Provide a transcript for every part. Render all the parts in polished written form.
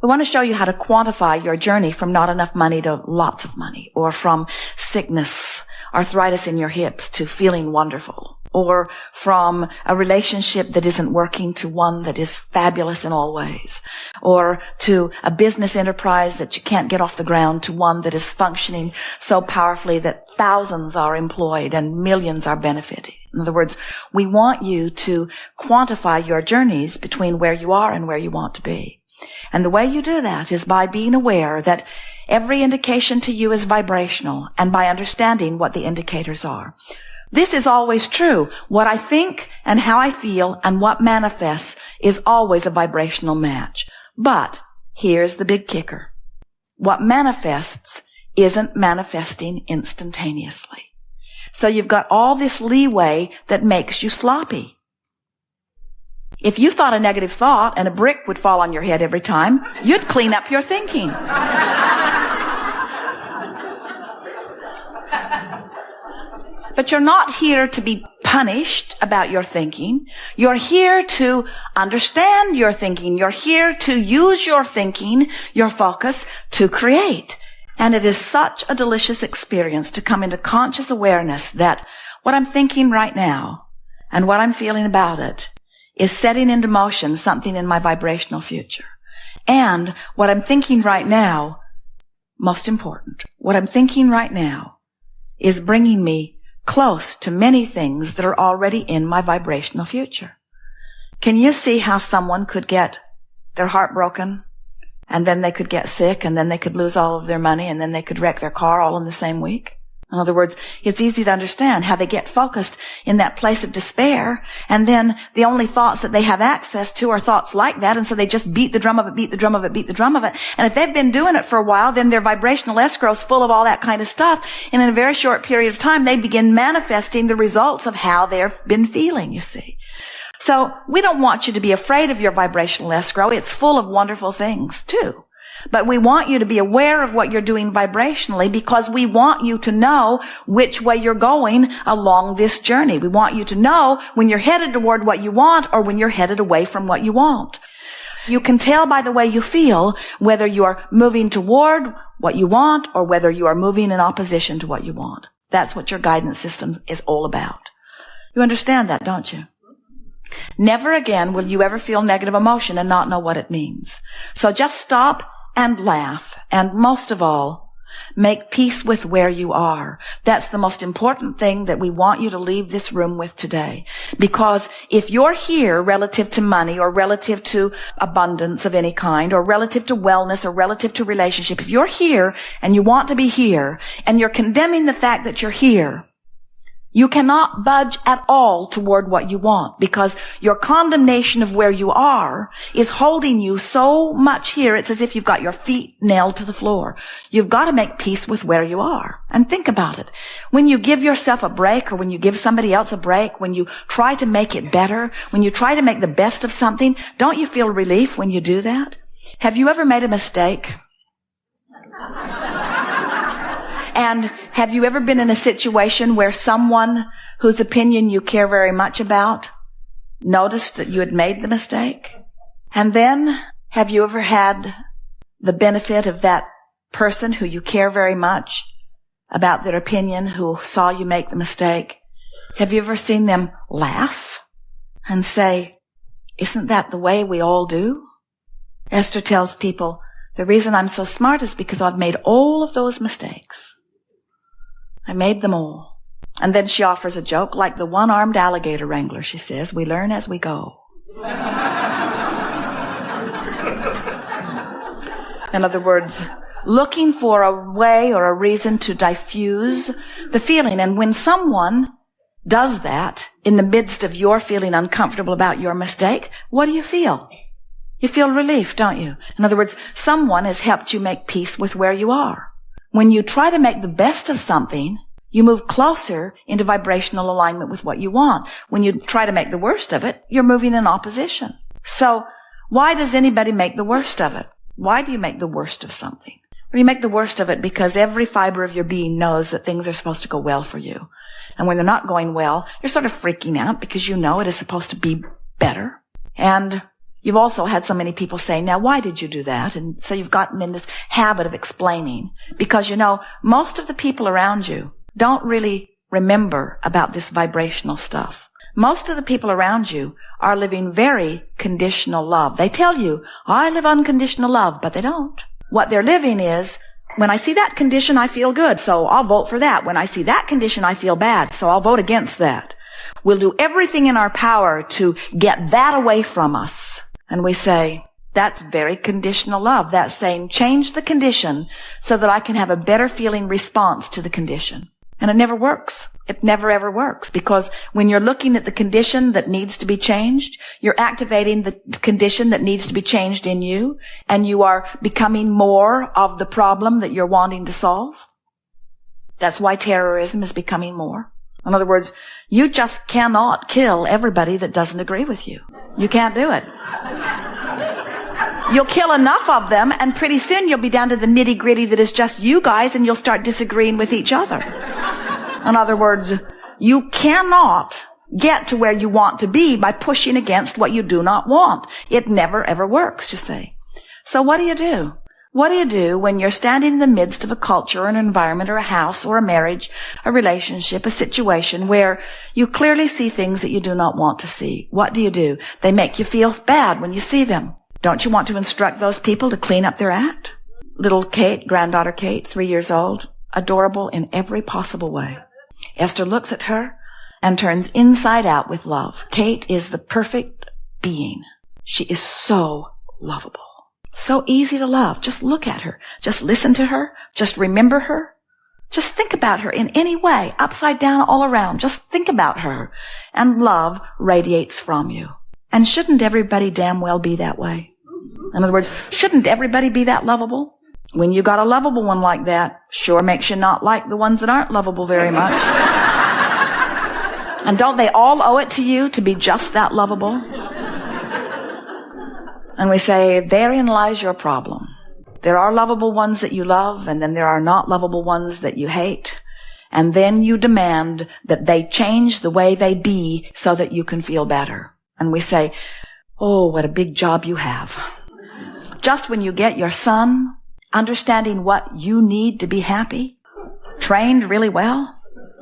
We want to show you how to quantify your journey from not enough money to lots of money, or from sickness, arthritis in your hips, to feeling wonderful, or from a relationship that isn't working to one that is fabulous in all ways, or to a business enterprise that you can't get off the ground to one that is functioning so powerfully that thousands are employed and millions are benefiting. In other words, we want you to quantify your journeys between where you are and where you want to be. And the way you do that is by being aware that every indication to you is vibrational, and by understanding what the indicators are. This is always true. What I think and how I feel and what manifests is always a vibrational match. But here's the big kicker. What manifests isn't manifesting instantaneously. So you've got all this leeway that makes you sloppy. If you thought a negative thought and a brick would fall on your head every time, you'd clean up your thinking. But you're not here to be punished about your thinking. You're here to understand your thinking. You're here to use your thinking, your focus, to create. And it is such a delicious experience to come into conscious awareness that what I'm thinking right now and what I'm feeling about it is setting into motion something in my vibrational future. And what I'm thinking right now, most important, what I'm thinking right now is bringing me close to many things that are already in my vibrational future. Can you see how someone could get their heart broken, and then they could get sick, and then they could lose all of their money, and then they could wreck their car all in the same week? In other words, it's easy to understand how they get focused in that place of despair, and then the only thoughts that they have access to are thoughts like that, and so they just beat the drum of it, beat the drum of it, beat the drum of it. And if they've been doing it for a while, then their vibrational escrow is full of all that kind of stuff, and in a very short period of time, they begin manifesting the results of how they've been feeling, you see. So we don't want you to be afraid of your vibrational escrow. It's full of wonderful things, too. But we want you to be aware of what you're doing vibrationally, because we want you to know which way you're going along this journey. We want you to know when you're headed toward what you want or when you're headed away from what you want. You can tell by the way you feel whether you are moving toward what you want or whether you are moving in opposition to what you want. That's what your guidance system is all about. You understand that, don't you? Never again will you ever feel negative emotion and not know what it means. So just stop and laugh, and most of all, make peace with where you are. That's the most important thing that we want you to leave this room with today. Because if you're here relative to money or relative to abundance of any kind or relative to wellness or relative to relationship, if you're here and you want to be here and you're condemning the fact that you're here, you cannot budge at all toward what you want, because your condemnation of where you are is holding you so much here. It's as if you've got your feet nailed to the floor. You've got to make peace with where you are. And think about it. When you give yourself a break, or when you give somebody else a break, when you try to make it better, when you try to make the best of something, don't you feel relief when you do that? Have you ever made a mistake? And have you ever been in a situation where someone whose opinion you care very much about noticed that you had made the mistake? And then have you ever had the benefit of that person who you care very much about their opinion, who saw you make the mistake? Have you ever seen them laugh and say, "Isn't that the way we all do?" Esther tells people, "The reason I'm so smart is because I've made all of those mistakes. I made them all." And then she offers a joke, like the one-armed alligator wrangler, she says, "We learn as we go." In other words, looking for a way or a reason to diffuse the feeling. And when someone does that in the midst of your feeling uncomfortable about your mistake, what do you feel? You feel relief, don't you? In other words, someone has helped you make peace with where you are. When you try to make the best of something, you move closer into vibrational alignment with what you want. When you try to make the worst of it, you're moving in opposition. So why does anybody make the worst of it? Why do you make the worst of something? Well, you make the worst of it because every fiber of your being knows that things are supposed to go well for you. And when they're not going well, you're sort of freaking out because you know it is supposed to be better. And You've also had so many people say, now why did you do that? And so you've gotten in this habit of explaining. Because most of the people around you don't really remember about this vibrational stuff. Most of the people around you are living very conditional love. They tell you, I live unconditional love, but they don't. What they're living is, when I see that condition, I feel good, so I'll vote for that. When I see that condition, I feel bad, so I'll vote against that. We'll do everything in our power to get that away from us. And we say, that's very conditional love. That's saying, change the condition so that I can have a better feeling response to the condition. And it never works. It never ever works, because when you're looking at the condition that needs to be changed, you're activating the condition that needs to be changed in you, and you are becoming more of the problem that you're wanting to solve. That's why terrorism is becoming more. In other words, you just cannot kill everybody that doesn't agree with you. You can't do it. You'll kill enough of them, and pretty soon you'll be down to the nitty-gritty that is just you guys, and you'll start disagreeing with each other. In other words, you cannot get to where you want to be by pushing against what you do not want. It never, ever works, you see. So what do you do? What do you do when you're standing in the midst of a culture or an environment or a house or a marriage, a relationship, a situation where you clearly see things that you do not want to see? What do? They make you feel bad when you see them. Don't you want to instruct those people to clean up their act? Little Kate, granddaughter Kate, 3 years old, adorable in every possible way. Esther looks at her and turns inside out with love. Kate is the perfect being. She is so lovable. So easy to love. Just look at her. Just listen to her. Just remember her. Just think about her in any way, upside down, all around. Just think about her. And love radiates from you. And shouldn't everybody damn well be that way? In other words, shouldn't everybody be that lovable? When you got a lovable one like that, sure makes you not like the ones that aren't lovable very much. And don't they all owe it to you to be just that lovable? And we say, therein lies your problem. There are lovable ones that you love, and then there are not lovable ones that you hate. And then you demand that they change the way they be so that you can feel better. And we say, oh, what a big job you have. Just when you get your son understanding what you need to be happy, trained really well,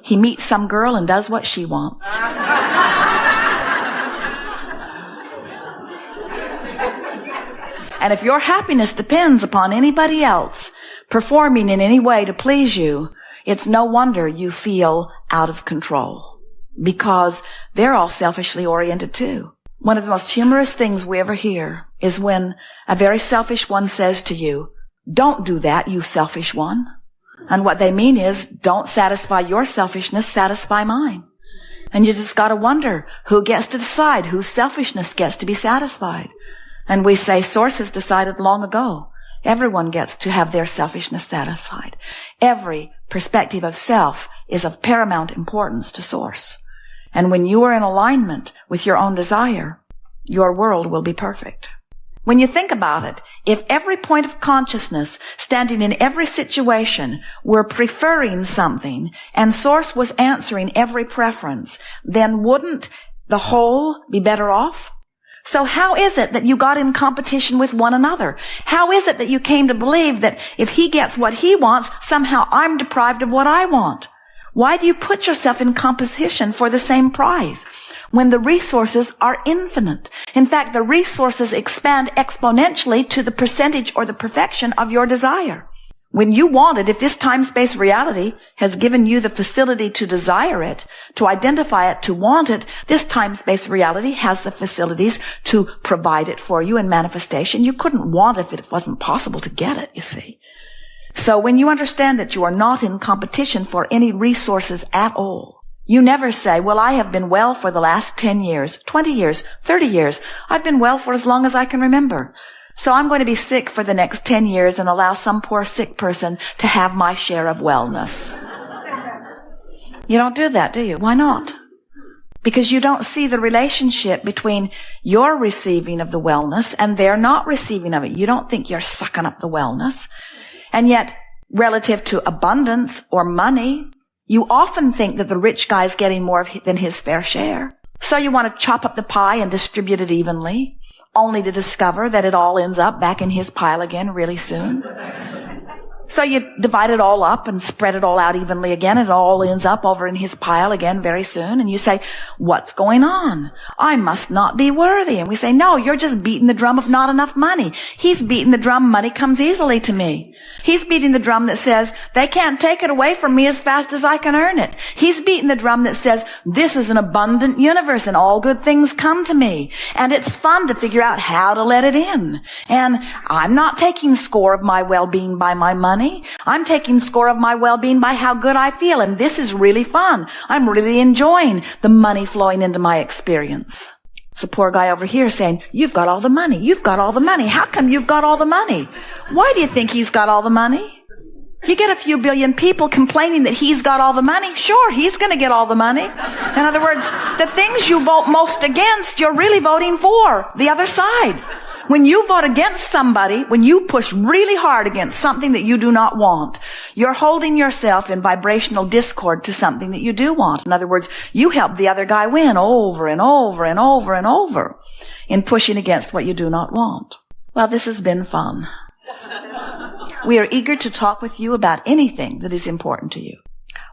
he meets some girl and does what she wants. And if your happiness depends upon anybody else performing in any way to please you, it's no wonder you feel out of control, because they're all selfishly oriented too. One of the most humorous things we ever hear is when a very selfish one says to you, don't do that, you selfish one. And what they mean is, don't satisfy your selfishness, satisfy mine. And you just got to wonder, who gets to decide whose selfishness gets to be satisfied? And we say, Source has decided long ago. Everyone gets to have their selfishness satisfied. Every perspective of self is of paramount importance to Source. And when you are in alignment with your own desire, your world will be perfect. When you think about it, if every point of consciousness standing in every situation were preferring something and Source was answering every preference, then wouldn't the whole be better off? So how is it that you got in competition with one another? How is it that you came to believe that if he gets what he wants, somehow I'm deprived of what I want? Why do you put yourself in competition for the same prize when the resources are infinite? In fact, the resources expand exponentially to the percentage or the perfection of your desire. When you want it, if this time-space reality has given you the facility to desire it, to identify it, to want it, this time-space reality has the facilities to provide it for you in manifestation. You couldn't want it if it wasn't possible to get it, you see. So when you understand that you are not in competition for any resources at all, you never say, well, I have been well for the last 10 years, 20 years, 30 years. I've been well for as long as I can remember. So I'm going to be sick for the next 10 years and allow some poor sick person to have my share of wellness. You don't do that, do you? Why not? Because you don't see the relationship between your receiving of the wellness and their not receiving of it. You don't think you're sucking up the wellness. And yet, relative to abundance or money, you often think that the rich guy's getting more than his fair share. So you want to chop up the pie and distribute it evenly. only to discover that it all ends up back in his pile again really soon. So you divide it all up and spread it all out evenly again. It all ends up over in his pile again very soon. And you say, what's going on? I must not be worthy. And we say, no, you're just beating the drum of not enough money. He's beating the drum, money comes easily to me. He's beating the drum that says, they can't take it away from me as fast as I can earn it. He's beating the drum that says, this is an abundant universe and all good things come to me. And it's fun to figure out how to let it in. And I'm not taking score of my well-being by my money. I'm taking score of my well-being by how good I feel. And this is really fun. I'm really enjoying the money flowing into my experience. It's a poor guy over here saying, you've got all the money. You've got all the money. How come you've got all the money? Why do you think he's got all the money? You get a few billion people complaining that he's got all the money. Sure, he's going to get all the money. In other words, the things you vote most against, you're really voting for the other side. When you vote against somebody, when you push really hard against something that you do not want, you're holding yourself in vibrational discord to something that you do want. In other words, you help the other guy win over and over and over and over in pushing against what you do not want. Well, this has been fun. We are eager to talk with you about anything that is important to you.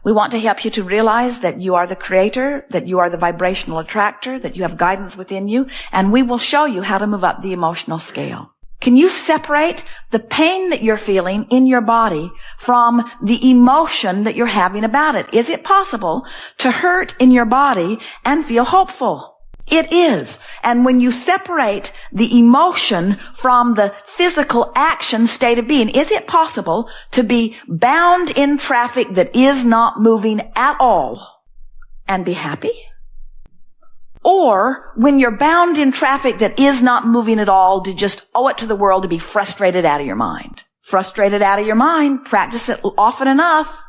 We want to help you to realize that you are the creator, that you are the vibrational attractor, that you have guidance within you, and we will show you how to move up the emotional scale. Can you separate the pain that you're feeling in your body from the emotion that you're having about it? Is it possible to hurt in your body and feel hopeful? It is. And when you separate the emotion from the physical action state of being, is it possible to be bound in traffic that is not moving at all and be happy? Or when you're bound in traffic that is not moving at all, to just owe it to the world to be frustrated out of your mind? Frustrated out of your mind, practice it often enough,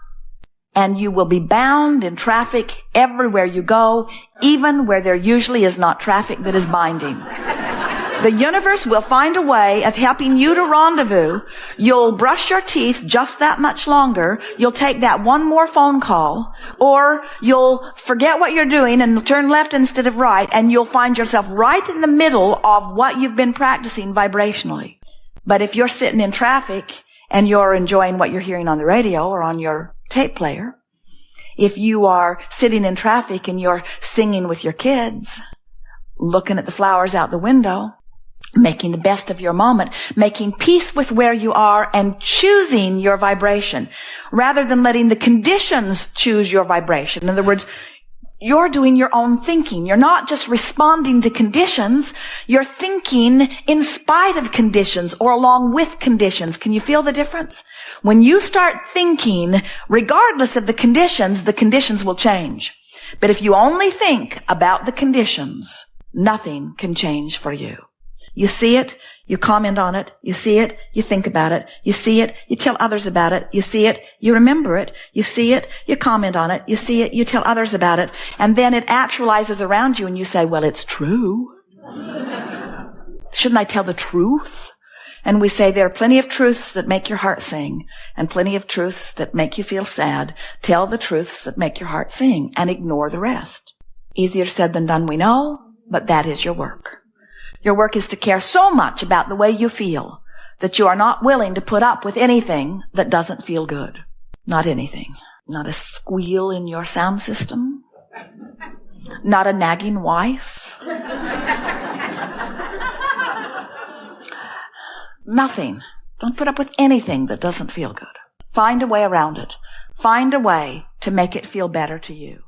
and you will be bound in traffic everywhere you go, even where there usually is not traffic that is binding. The universe will find a way of helping you to rendezvous. You'll brush your teeth just that much longer. You'll take that one more phone call, or you'll forget what you're doing and turn left instead of right, and you'll find yourself right in the middle of what you've been practicing vibrationally. But if you're sitting in traffic and you're enjoying what you're hearing on the radio or on your tape player, if you are sitting in traffic and you're singing with your kids, looking at the flowers out the window, making the best of your moment, making peace with where you are and choosing your vibration rather than letting the conditions choose your vibration. In other words, you're doing your own thinking. You're not just responding to conditions. You're thinking in spite of conditions or along with conditions. Can you feel the difference? When you start thinking, regardless of the conditions will change. But if you only think about the conditions, nothing can change for you. You see it, you comment on it, you see it, you think about it, you see it, you tell others about it, you see it, you remember it, you see it, you comment on it, you see it, you tell others about it, and then it actualizes around you and you say, well, it's true. Shouldn't I tell the truth? And we say there are plenty of truths that make your heart sing and plenty of truths that make you feel sad. Tell the truths that make your heart sing and ignore the rest. Easier said than done, we know, but that is your work. Your work is to care so much about the way you feel that you are not willing to put up with anything that doesn't feel good. Not anything. Not a squeal in your sound system. Not a nagging wife. Nothing. Don't put up with anything that doesn't feel good. Find a way around it. Find a way to make it feel better to you.